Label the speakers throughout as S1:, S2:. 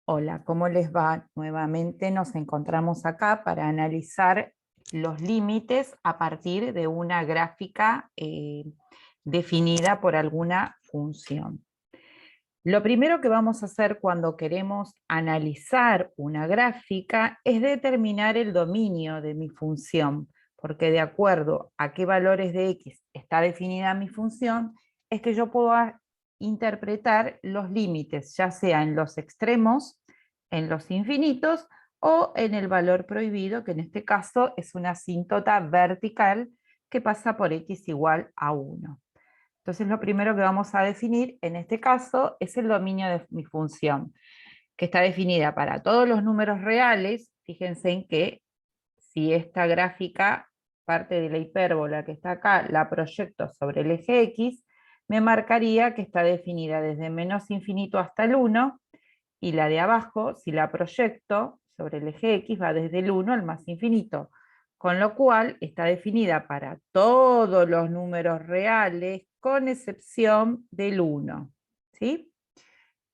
S1: Hola, ¿cómo les va? Nuevamente nos encontramos acá para analizar los límites a partir de una gráfica definida por alguna función. Lo primero que vamos a hacer cuando queremos analizar una gráfica es determinar el dominio de mi función, porque de acuerdo a qué valores de x está definida mi función, es que yo puedo interpretar los límites, ya sea en los extremos, en los infinitos, o en el valor prohibido, que en este caso es una asíntota vertical que pasa por x igual a 1. Entonces lo primero que vamos a definir en este caso es el dominio de mi función, que está definida para todos los números reales. Fíjense en que si esta gráfica, parte de la hipérbola que está acá, la proyecto sobre el eje X, me marcaría que está definida desde menos infinito hasta el 1, y la de abajo, si la proyecto sobre el eje X, va desde el 1 al más infinito, con lo cual está definida para todos los números reales, con excepción del 1. ¿Sí?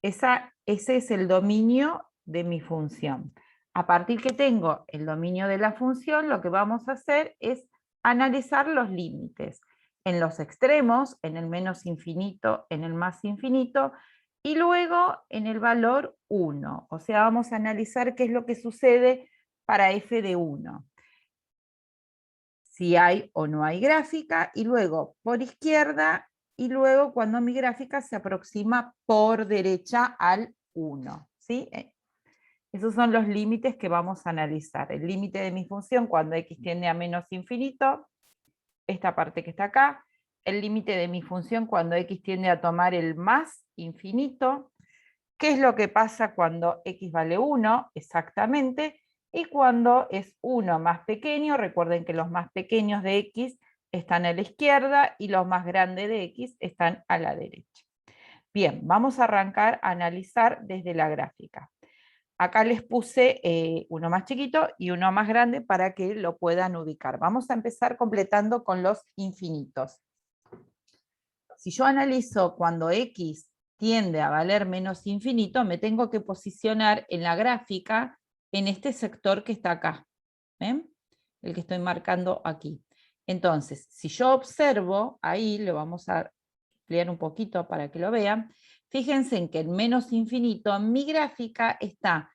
S1: Ese es el dominio de mi función. A partir que tengo el dominio de la función, lo que vamos a hacer es analizar los límites en los extremos, en el menos infinito, en el más infinito, y luego en el valor 1. O sea, vamos a analizar qué es lo que sucede para f de 1. Si hay o no hay gráfica, y luego por izquierda, y luego cuando mi gráfica se aproxima por derecha al 1. ¿Sí? Esos son los límites que vamos a analizar. El límite de mi función cuando x tiende a menos infinito, esta parte que está acá. El límite de mi función cuando x tiende a tomar el más infinito. ¿Qué es lo que pasa cuando x vale 1? Exactamente. Y cuando es 1 más pequeño, recuerden que los más pequeños de x están a la izquierda y los más grandes de x están a la derecha. Bien, vamos a arrancar a analizar desde la gráfica. Acá les puse uno más chiquito y uno más grande para que lo puedan ubicar. Vamos a empezar completando con los infinitos. Si yo analizo cuando x tiende a valer menos infinito, me tengo que posicionar en la gráfica en este sector que está acá. ¿Ven? El que estoy marcando aquí. Entonces, si yo observo, ahí le vamos a ampliar un poquito para que lo vean, fíjense en que en menos infinito mi gráfica está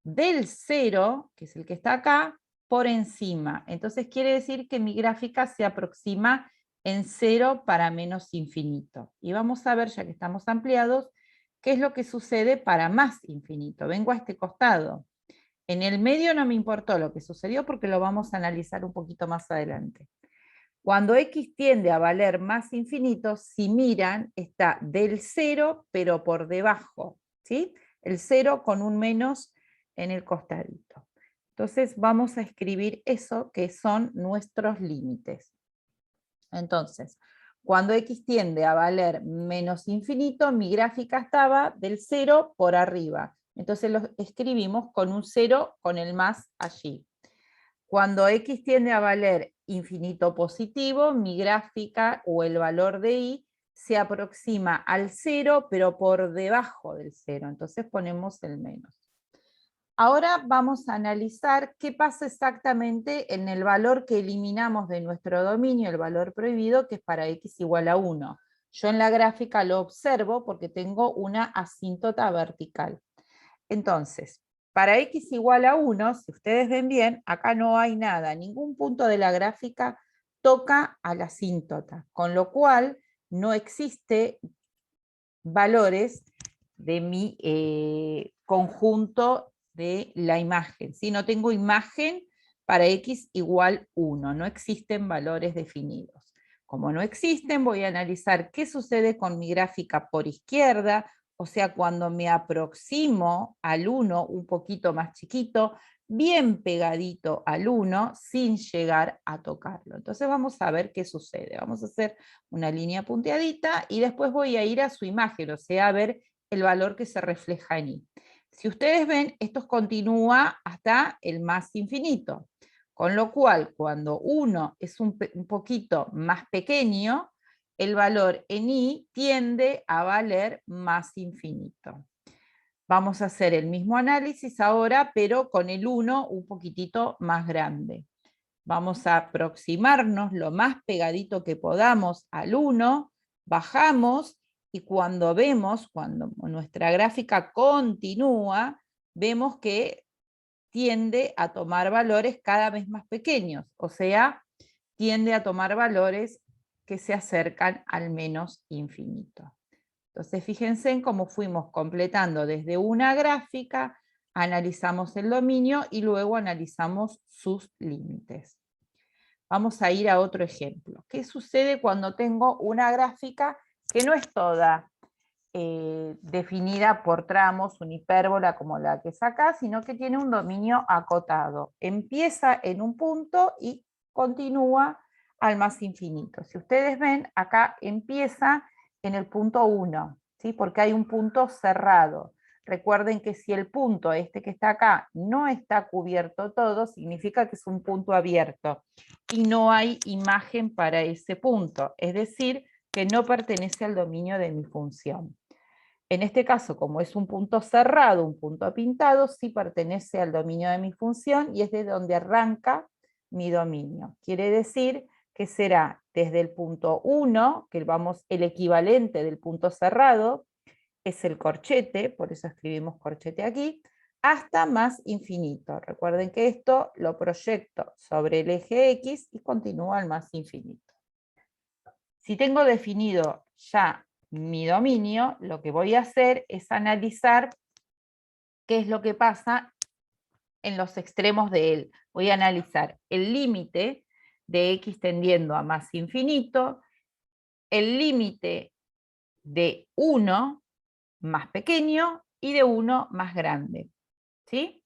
S1: del 0, que es el que está acá, por encima. Entonces quiere decir que mi gráfica se aproxima en 0 para menos infinito. Y vamos a ver, ya que estamos ampliados, qué es lo que sucede para más infinito. Vengo a este costado. En el medio no me importó lo que sucedió porque lo vamos a analizar un poquito más adelante. Cuando x tiende a valer más infinito, si miran, está del 0, pero por debajo. ¿Sí? El 0 con un menos en el costadito. Entonces vamos a escribir eso que son nuestros límites. Entonces, cuando x tiende a valer menos infinito, mi gráfica estaba del 0 por arriba. Entonces lo escribimos con un 0 con el más allí. Cuando x tiende a valer infinito positivo, mi gráfica o el valor de y se aproxima al 0, pero por debajo del 0. Entonces ponemos el menos. Ahora vamos a analizar qué pasa exactamente en el valor que eliminamos de nuestro dominio, el valor prohibido, que es para x igual a 1. Yo en la gráfica lo observo porque tengo una asíntota vertical. Entonces, para x igual a 1, si ustedes ven bien, acá no hay nada, ningún punto de la gráfica toca a la asíntota, con lo cual no existe valores de mi conjunto de la imagen. ¿Sí? No tengo imagen para x igual 1, no existen valores definidos. Como no existen, voy a analizar qué sucede con mi gráfica por izquierda, o sea, cuando me aproximo al 1 un poquito más chiquito, bien pegadito al 1, sin llegar a tocarlo. Entonces vamos a ver qué sucede. Vamos a hacer una línea punteadita y después voy a ir a su imagen, o sea, a ver el valor que se refleja en y. Si ustedes ven, esto continúa hasta el más infinito. Con lo cual, cuando 1 es un poquito más pequeño, el valor en y tiende a valer más infinito. Vamos a hacer el mismo análisis ahora, pero con el 1 un poquitito más grande. Vamos a aproximarnos lo más pegadito que podamos al 1, bajamos, y cuando vemos, cuando nuestra gráfica continúa, vemos que tiende a tomar valores cada vez más pequeños, o sea, tiende a tomar valores que se acercan al menos infinito. Entonces, fíjense en cómo fuimos completando desde una gráfica, analizamos el dominio y luego analizamos sus límites. Vamos a ir a otro ejemplo. ¿Qué sucede cuando tengo una gráfica que no es toda definida por tramos, una hipérbola como la que es acá, sino que tiene un dominio acotado? Empieza en un punto y continúa al más infinito. Si ustedes ven, acá empieza en el punto 1, ¿sí? Porque hay un punto cerrado. Recuerden que si el punto, este que está acá, no está cubierto todo, significa que es un punto abierto y no hay imagen para ese punto, es decir, que no pertenece al dominio de mi función. En este caso, como es un punto cerrado, un punto pintado, sí pertenece al dominio de mi función y es de donde arranca mi dominio. Quiere decir que será desde el punto 1, que vamos, el equivalente del punto cerrado, es el corchete, por eso escribimos corchete aquí, hasta más infinito. Recuerden que esto lo proyecto sobre el eje X y continúa al más infinito. Si tengo definido ya mi dominio, lo que voy a hacer es analizar qué es lo que pasa en los extremos de él. Voy a analizar el límite de X tendiendo a más infinito, el límite de 1 más pequeño y de 1 más grande. ¿Sí?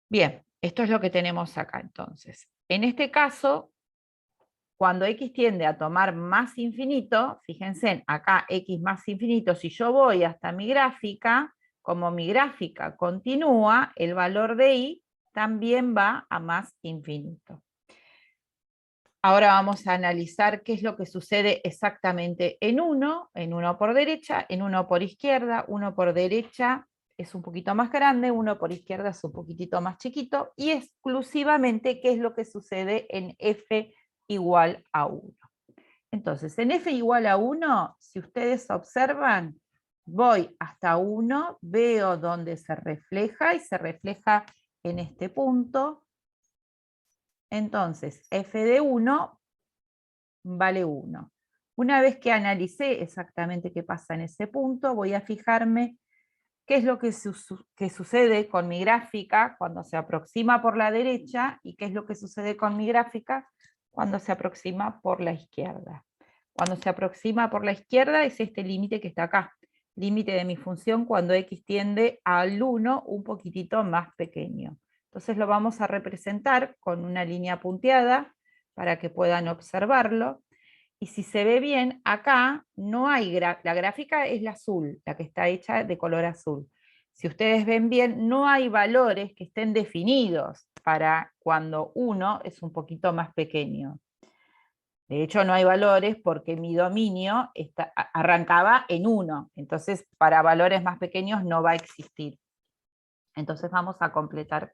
S1: Bien, esto es lo que tenemos acá entonces. En este caso, cuando X tiende a tomar más infinito, fíjense, acá X más infinito, si yo voy hasta mi gráfica, como mi gráfica continúa, el valor de Y también va a más infinito. Ahora vamos a analizar qué es lo que sucede exactamente en uno por derecha, en uno por izquierda. Uno por derecha es un poquito más grande, uno por izquierda es un poquitito más chiquito, y exclusivamente qué es lo que sucede en F igual a 1. Entonces, en F igual a 1, si ustedes observan, voy hasta 1, veo dónde se refleja, y se refleja en este punto. Entonces, F de 1 vale 1. Una vez que analicé exactamente qué pasa en ese punto, voy a fijarme qué es lo que sucede con mi gráfica cuando se aproxima por la derecha y qué es lo que sucede con mi gráfica cuando se aproxima por la izquierda. Cuando se aproxima por la izquierda es este límite que está acá, límite de mi función cuando X tiende al 1 un poquitito más pequeño. Entonces lo vamos a representar con una línea punteada para que puedan observarlo. Y si se ve bien, acá no hay, la gráfica es la azul, la que está hecha de color azul. Si ustedes ven bien, no hay valores que estén definidos para cuando 1 es un poquito más pequeño. De hecho, no hay valores porque mi dominio arrancaba en 1, entonces para valores más pequeños no va a existir. Entonces vamos a completar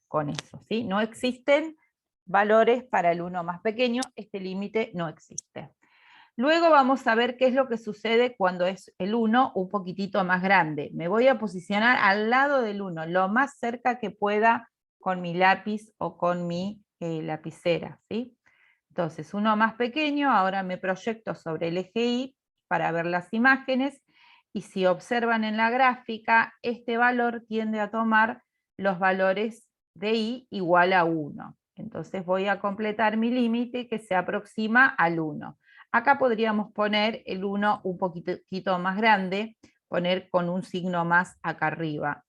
S1: con eso, ¿sí? No existen valores para el 1 más pequeño, este límite no existe. Luego vamos a ver qué es lo que sucede cuando es el 1 un poquitito más grande. Me voy a posicionar al lado del 1, lo más cerca que pueda con mi lápiz o con mi lapicera, ¿sí? Entonces, 1 más pequeño, ahora me proyecto sobre el eje Y para ver las imágenes, y si observan en la gráfica, este valor tiende a tomar los valores de Y igual a 1. Entonces voy a completar mi límite que se aproxima al 1. Acá podríamos poner el 1 un poquitito más grande, poner con un signo más acá arriba,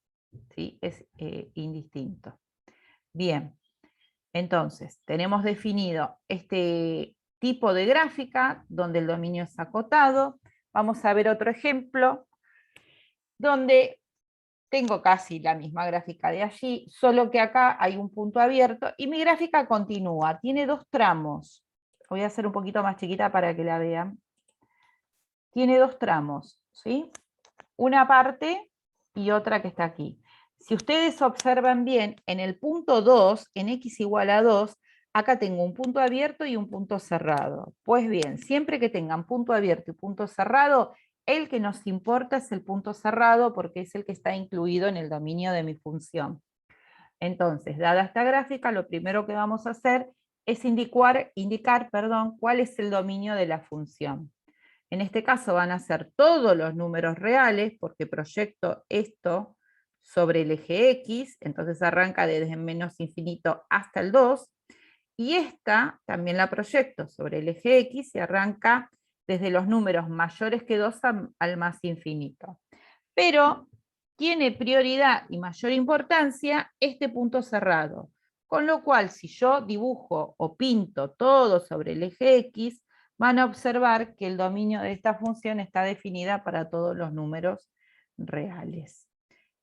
S1: ¿sí? Es indistinto. Bien, entonces tenemos definido este tipo de gráfica donde el dominio es acotado. Vamos a ver otro ejemplo donde tengo casi la misma gráfica de allí, solo que acá hay un punto abierto y mi gráfica continúa, tiene 2 tramos. Voy a hacer un poquito más chiquita para que la vean. Tiene 2 tramos, ¿sí? una parte y otra que está aquí. Si ustedes observan bien, en el punto 2, en x igual a 2, acá tengo un punto abierto y un punto cerrado. Pues bien, siempre que tengan punto abierto y punto cerrado, el que nos importa es el punto cerrado porque es el que está incluido en el dominio de mi función. Entonces, dada esta gráfica, lo primero que vamos a hacer es indicar, cuál es el dominio de la función. En este caso van a ser todos los números reales, porque proyecto esto sobre el eje X, entonces arranca desde menos infinito hasta el 2, y esta también la proyecto sobre el eje X y arranca desde los números mayores que 2 al más infinito. Pero tiene prioridad y mayor importancia este punto cerrado, con lo cual si yo dibujo o pinto todo sobre el eje X, van a observar que el dominio de esta función está definida para todos los números reales.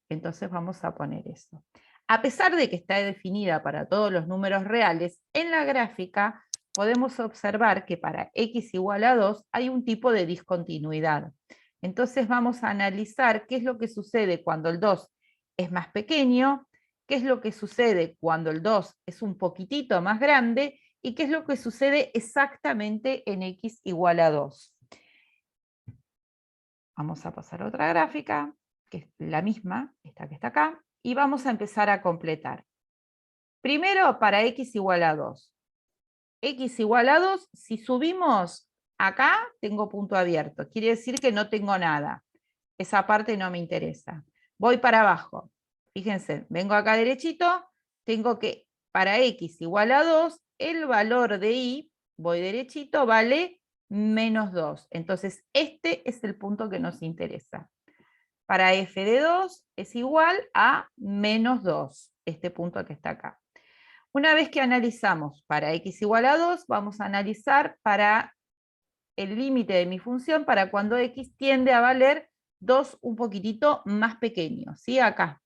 S1: Entonces vamos a poner eso. A pesar de que está definida para todos los números reales, en la gráfica podemos observar que para x igual a 2 hay un tipo de discontinuidad. Entonces vamos a analizar qué es lo que sucede cuando el 2 es más pequeño, qué es lo que sucede cuando el 2 es un poquitito más grande y qué es lo que sucede exactamente en x igual a 2. Vamos a pasar a otra gráfica, que es la misma, esta que está acá, y vamos a empezar a completar. Primero, para x igual a 2. X igual a 2, si subimos acá, tengo punto abierto. Quiere decir que no tengo nada. Esa parte no me interesa. Voy para abajo. Fíjense, vengo acá derechito, tengo que, para x igual a 2, el valor de y, voy derechito, vale menos 2. Entonces, este es el punto que nos interesa. Para f de 2 es igual a menos 2, este punto que está acá. Una vez que analizamos para x igual a 2, vamos a analizar para el límite de mi función para cuando x tiende a valer 2 un poquitito más pequeño, ¿sí? Acá.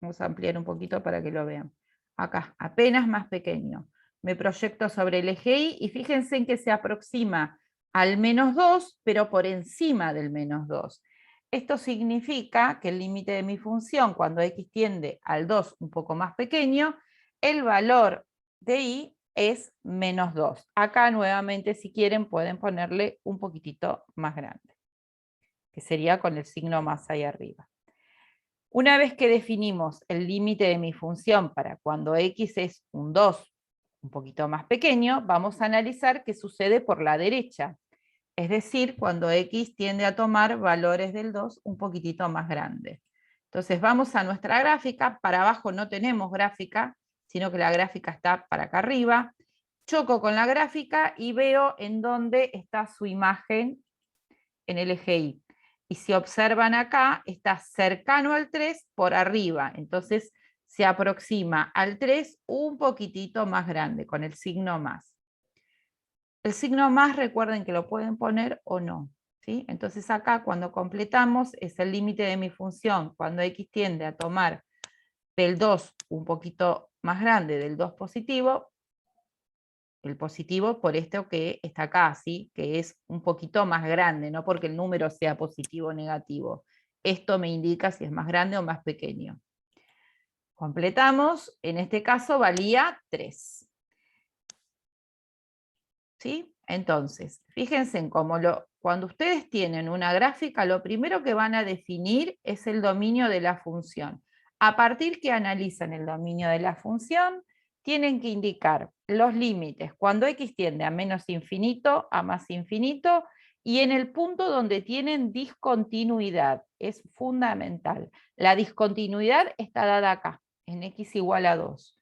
S1: Vamos a ampliar un poquito para que lo vean. Acá, apenas más pequeño. Me proyecto sobre el eje y, y fíjense en que se aproxima al menos 2, pero por encima del menos 2. Esto significa que el límite de mi función, cuando x tiende al 2 un poco más pequeño, el valor de y es menos 2. Acá nuevamente, si quieren, pueden ponerle un poquitito más grande, que sería con el signo más ahí arriba. Una vez que definimos el límite de mi función para cuando x es un 2 un poquito más pequeño, vamos a analizar qué sucede por la derecha. Es decir, cuando x tiende a tomar valores del 2 un poquitito más grandes. Entonces vamos a nuestra gráfica, para abajo no tenemos gráfica, sino que la gráfica está para acá arriba. Choco con la gráfica y veo en dónde está su imagen en el eje Y. Y si observan acá, está cercano al 3 por arriba. Entonces se aproxima al 3 un poquitito más grande, con el signo más. El signo más, recuerden que lo pueden poner o no. ¿sí? Entonces acá cuando completamos es el límite de mi función. Cuando x tiende a tomar del 2 un poquito más grande del 2 positivo, el positivo por esto que está acá, ¿sí? que es un poquito más grande, no porque el número sea positivo o negativo. Esto me indica si es más grande o más pequeño. Completamos, en este caso valía 3. ¿Sí? Entonces, fíjense en cómo cuando ustedes tienen una gráfica, lo primero que van a definir es el dominio de la función. A partir que analizan el dominio de la función, tienen que indicar los límites cuando x tiende a menos infinito, a más infinito, y en el punto donde tienen discontinuidad. Es fundamental. La discontinuidad está dada acá, en x igual a 2.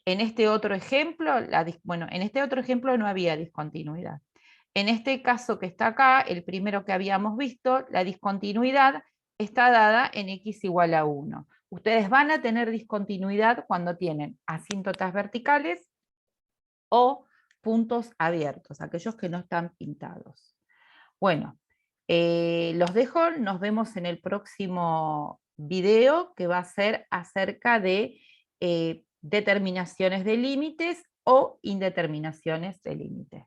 S1: En este otro ejemplo, en este otro ejemplo no había discontinuidad. En este caso que está acá, el primero que habíamos visto, la discontinuidad está dada en x igual a 1. Ustedes van a tener discontinuidad cuando tienen asíntotas verticales o puntos abiertos, aquellos que no están pintados. Bueno, los dejo, nos vemos en el próximo video que va a ser acerca de determinaciones de límites o indeterminaciones de límites.